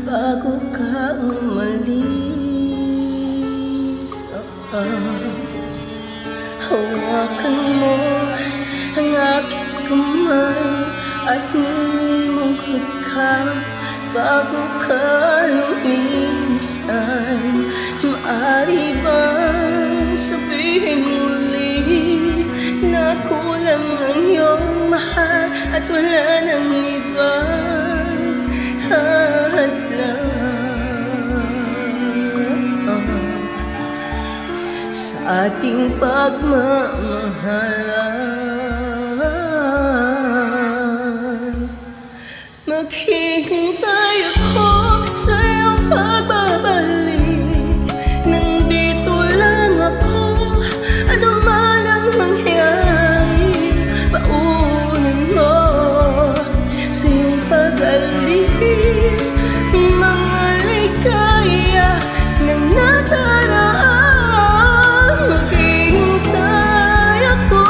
bago ka umalis. Hawakan mo ang aking kamay at muling mong hagkan bago ka lumisan. Maaari bang sabihin muli na kulang ang iyong mahal at wala nang ibang hadlang sa ating pagmamahalan? Maghihintay ako sa iyong pagbabalik. Nandito lang ako, ano man ang mangyari. Paunin mo sa iyong pag-alis mga ligaya ng nakaraan. Maghihintay ako.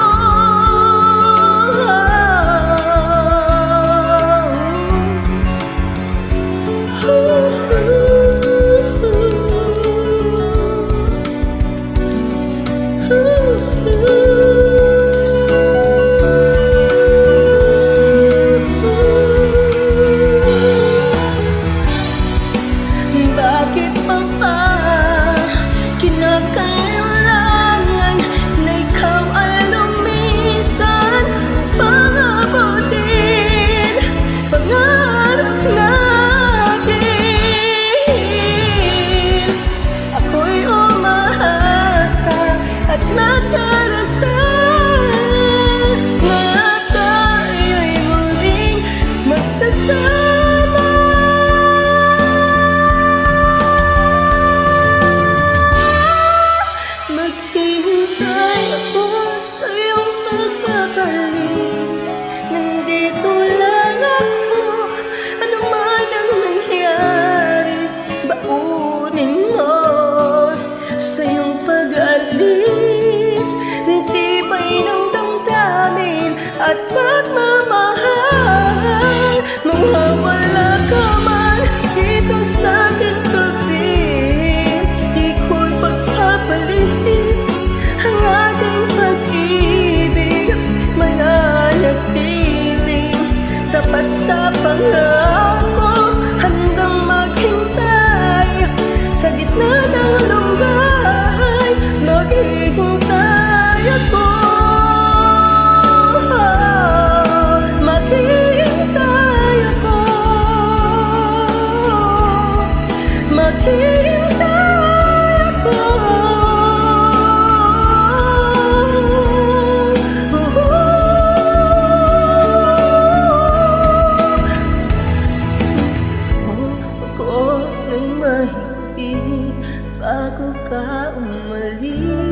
Bakit pa ba kinakailangan na ikaw ay lumisan upang abutin pangarap natin? Ako'y umahasa at nagdarasal na tayo'y muling magsasama. Maghihintay ako sa iyong pagbabalik. Nandito lang ako, ano man ang mangyari. Baunin mo sa iyong pag-alis tibay ng damdamin at pagmamahal. Mawawala ka man dito sa aking tabi, di ko'y pagpapalit ang ating pag-ibig. Mananatiling tapat sa pangako, handang maghintay sa gitna ng lumbay. Maghihintay ako. Maghihintay ako. Maghihintay ako. Ako nang mahigpit bago ka umalis.